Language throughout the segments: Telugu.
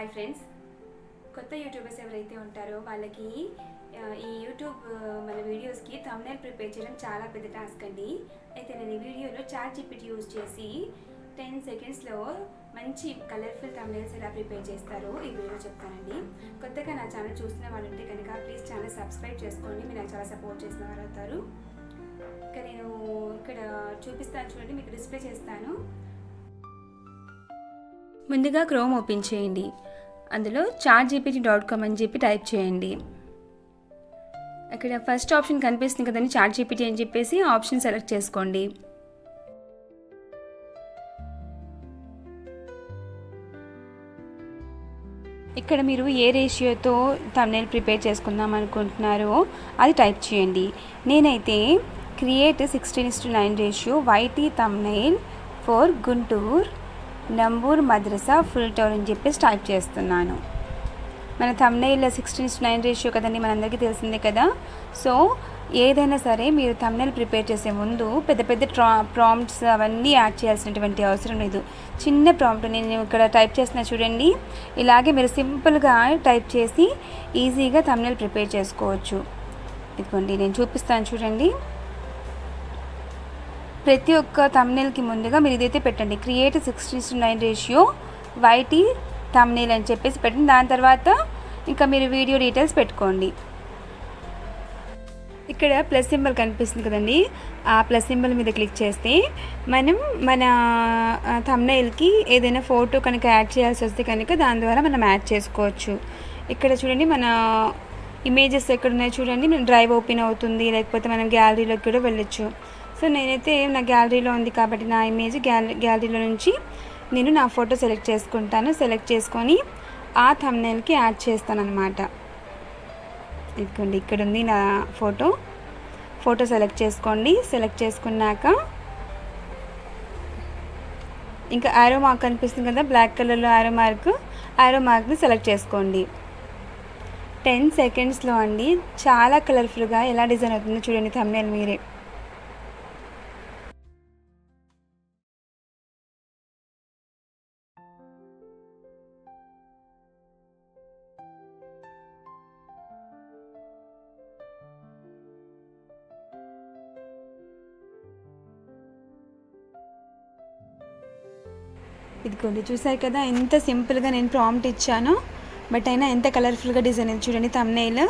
హాయ్ ఫ్రెండ్స్, కొత్త యూట్యూబర్స్ ఎవరైతే ఉంటారో వాళ్ళకి ఈ యూట్యూబ్ మన వీడియోస్కి థంబ్నెయిల్ ప్రిపేర్ చేయడం చాలా పెద్ద టాస్క్ అండి. అయితే నేను ఈ వీడియోలో చాట్ జీపీటీ యూజ్ చేసి 10 సెకండ్స్లో మంచి కలర్ఫుల్ థంబ్నెయిల్స్ ఎలా ప్రిపేర్ చేస్తారో ఈ వీడియోలో చెప్తానండి. కొత్తగా నా ఛానల్ చూస్తున్న వాళ్ళు ఉంటే కనుక ప్లీజ్ ఛానల్ సబ్స్క్రైబ్ చేసుకోండి. మీరు నాకు చాలా సపోర్ట్ చేసిన వారు అవుతారు. ఇక నేను ఇక్కడ చూపిస్తాను చూడండి, మీకు డిస్ప్లే చేస్తాను. ముందుగా క్రోమ్ ఓపెన్ చేయండి. అందులో chatgpt.com అని చెప్పి టైప్ చేయండి. అక్కడ ఫస్ట్ ఆప్షన్ కనిపిస్తుంది కదండి, చాట్ జీపీటీ అని చెప్పేసి ఆప్షన్ సెలెక్ట్ చేసుకోండి. ఇక్కడ మీరు ఏ రేషియోతో థంబ్నెయిల్ ప్రిపేర్ చేసుకుందాం అనుకుంటున్నారో అది టైప్ చేయండి. నేనైతే create 16:9 ratio YT thumbnail for Guntur Nambur మద్రసా ఫుల్ టౌన్ అని చెప్పేసి టైప్ చేస్తున్నాను. మన థంబ్నెయిల్ 16:9 రేషియో కదండి, మనందరికీ తెలిసిందే కదా. సో ఏదైనా సరే మీరు థంబ్నెయిల్ ప్రిపేర్ చేసే ముందు పెద్ద పెద్ద ప్రాంప్ట్స్ అవన్నీ యాడ్ చేయాల్సినటువంటి అవసరం లేదు. చిన్న ప్రాంప్ట్ నేను ఇక్కడ టైప్ చేస్తున్నా చూడండి, ఇలాగే మీరు సింపుల్గా టైప్ చేసి ఈజీగా థంబ్నెయిల్ ప్రిపేర్ చేసుకోవచ్చు. ఇదిగోండి నేను చూపిస్తాను చూడండి. ప్రతి ఒక్క థంబ్నెయిల్కి ముందుగా మీరు ఇదైతే పెట్టండి, క్రియేట్ 16:9 రేషియో వైటీ థంబ్నెయిల్ అని చెప్పేసి పెట్టండి. దాని తర్వాత ఇంకా మీరు వీడియో డీటెయిల్స్ పెట్టుకోండి. ఇక్కడ ప్లస్ సింబల్ కనిపిస్తుంది కదండి, ఆ ప్లస్ సింబల్ మీద క్లిక్ చేస్తే మనం మన థంబ్నెయిల్కి ఏదైనా ఫోటో కనుక యాడ్ చేయాల్సి వస్తే కనుక దాని ద్వారా మనం యాడ్ చేసుకోవచ్చు. ఇక్కడ చూడండి మన ఇమేజెస్ ఎక్కడ ఉన్నాయో చూడండి, మన డ్రైవ్ ఓపెన్ అవుతుంది, లేకపోతే మనం గ్యాలరీలోకి కూడా వెళ్ళొచ్చు. సో నేనైతే నా గ్యాలరీలో ఉంది కాబట్టి నా ఇమేజ్ గ్యాలరీలో నుంచి నేను నా ఫోటో సెలెక్ట్ చేసుకుంటాను. సెలెక్ట్ చేసుకొని ఆ థంబ్నెయిల్కి యాడ్ చేస్తాను అనమాట. ఇదిగోండి ఇక్కడ ఉంది నా ఫోటో సెలెక్ట్ చేసుకోండి. సెలెక్ట్ చేసుకున్నాక ఇంకా ఆరో మార్క్ కనిపిస్తుంది కదా, బ్లాక్ కలర్లో ఆరో మార్క్ని సెలెక్ట్ చేసుకోండి. 10 సెకండ్స్లో అండి చాలా కలర్ఫుల్గా ఎలా డిజైన్ అవుతుందో చూడండి థంబ్నెయిల్ మీరే. ఇదిగోండి చూసారు కదా ఎంత సింపుల్గా నేను ప్రాంప్ట్ ఇచ్చాను, బట్ అయినా ఎంత కలర్ఫుల్గా డిజైన్ అయింది చూడండి థంబ్నెయిల్.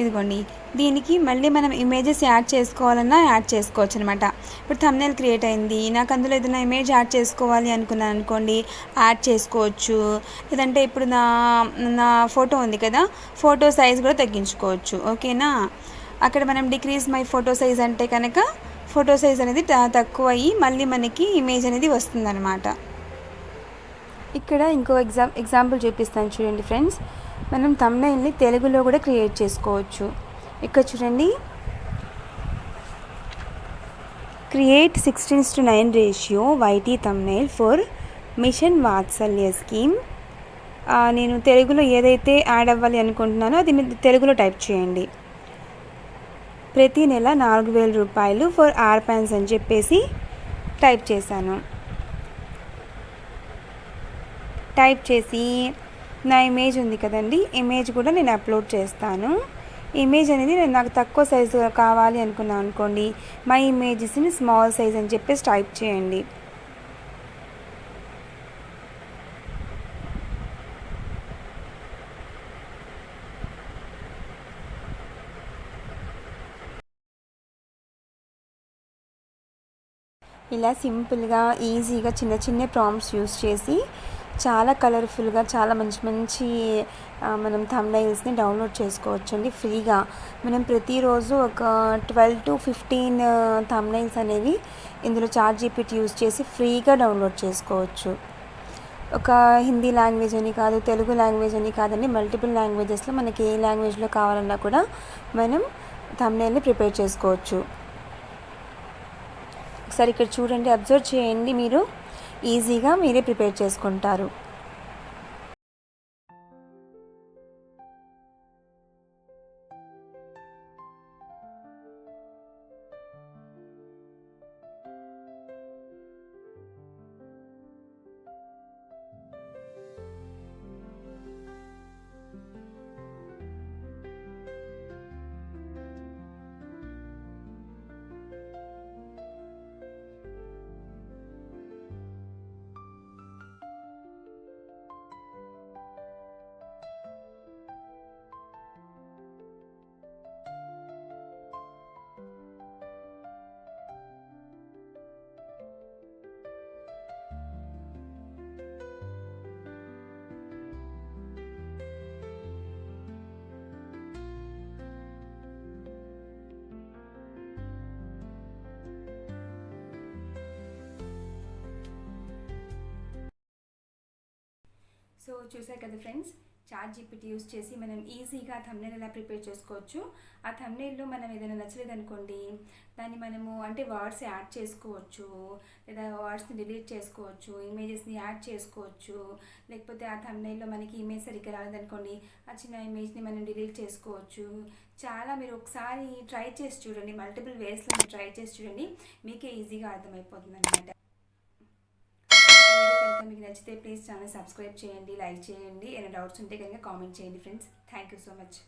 ఇదిగోండి దీనికి మళ్ళీ మనం ఇమేజెస్ యాడ్ చేసుకోవాలన్నా యాడ్ చేసుకోవచ్చు అనమాట. ఇప్పుడు థంబ్నెయిల్ క్రియేట్ అయింది, నాకు అందులో ఏదైనా ఇమేజ్ యాడ్ చేసుకోవాలి అనుకున్నాను అనుకోండి, యాడ్ చేసుకోవచ్చు. లేదంటే ఇప్పుడు నా ఫోటో ఉంది కదా, ఫోటో సైజ్ కూడా తగ్గించుకోవచ్చు. ఓకేనా, అక్కడ మనం డిక్రీజ్ మై ఫోటో సైజ్ అంటే కనుక ఫోటో సైజ్ అనేది తక్కువ అయ్యి మళ్ళీ మనకి ఇమేజ్ అనేది వస్తుందన్నమాట. ఇక్కడ ఇంకో ఎగ్జాంపుల్ చూపిస్తాను చూడండి ఫ్రెండ్స్. మనం థంబ్నెయిల్ని తెలుగులో కూడా క్రియేట్ చేసుకోవచ్చు. ఇక్కడ చూడండి, create 16:9 ratio YT thumbnail for mission Vatsalya scheme. నేను తెలుగులో ఏదైతే యాడ్ అవ్వాలి అనుకుంటున్నానో అది మీరు తెలుగులో టైప్ చేయండి. ప్రతి నెల 4,000 రూపాయలు ఫర్ ఆర్పాన్స్ అని చెప్పేసి టైప్ చేశాను. టైప్ చేసి నా ఇమేజ్ ఉంది కదండి, ఇమేజ్ కూడా నేను అప్లోడ్ చేస్తాను. ఇమేజ్ అనేది నాకు తక్కువ సైజు కావాలి అనుకున్నాను అనుకోండి, మై ఇమేజెస్ని స్మాల్ సైజ్ అని చెప్పేసి టైప్ చేయండి. ఇలా సింపుల్గా ఈజీగా చిన్న చిన్న ప్రాంప్ట్స్ యూస్ చేసి చాలా కలర్ఫుల్గా చాలా మంచి మనం థంబ్నెయిల్స్ని డౌన్లోడ్ చేసుకోవచ్చు అండి ఫ్రీగా. మనం ప్రతిరోజు ఒక 12 to 15 థంబ్నెయిల్స్ అనేవి ఇందులో చాట్ జీపీటీ యూస్ చేసి ఫ్రీగా డౌన్లోడ్ చేసుకోవచ్చు. ఒక హిందీ లాంగ్వేజ్ అని కాదు, తెలుగు లాంగ్వేజ్ అని కాదండి, మల్టిపుల్ లాంగ్వేజెస్లో మనకి ఏ లాంగ్వేజ్లో కావాలన్నా కూడా మనం థంబ్నెయిల్ని ప్రిపేర్ చేసుకోవచ్చు. ఒకసారి ఇక్కడ చూడండి, అబ్జర్వ్ చేయండి, మీరు ఈజీగా మీరే ప్రిపేర్ చేసుకుంటారు. సో చూసారు కదా ఫ్రెండ్స్, చాట్ జీపీటీ యూస్ చేసి మనం ఈజీగా థంబ్నెయిల్ ఎలా ప్రిపేర్ చేసుకోవచ్చు. ఆ థంబ్నెయిల్లో మనం ఏదైనా నచ్చలేదు అనుకోండి, దాన్ని మనము అంటే వర్డ్స్ యాడ్ చేసుకోవచ్చు, లేదా వర్డ్స్ని డిలీట్ చేసుకోవచ్చు, ఇమేజెస్ని యాడ్ చేసుకోవచ్చు. లేకపోతే ఆ థంబ్నెయిల్లో మనకి ఇమేజ్ సరిగ్గా రాలేదనుకోండి, ఆ చిన్న ఇమేజ్ని మనం డిలీట్ చేసుకోవచ్చు. చాలా మీరు ఒకసారి ట్రై చేసి చూడండి, మల్టిపుల్ వేస్లో మీరు ట్రై చేసి చూడండి, మీకే ఈజీగా అర్థమైపోతుంది అనమాట. వీడియో కనుక మీకు నచ్చితే ప్లీజ్ ఛానల్ సబ్స్క్రైబ్ చేయండి, లైక్ చేయండి. ఏమైనా డౌట్స్ ఉంటే కనుక కామెంట్ చేయండి friends. Thank you so much.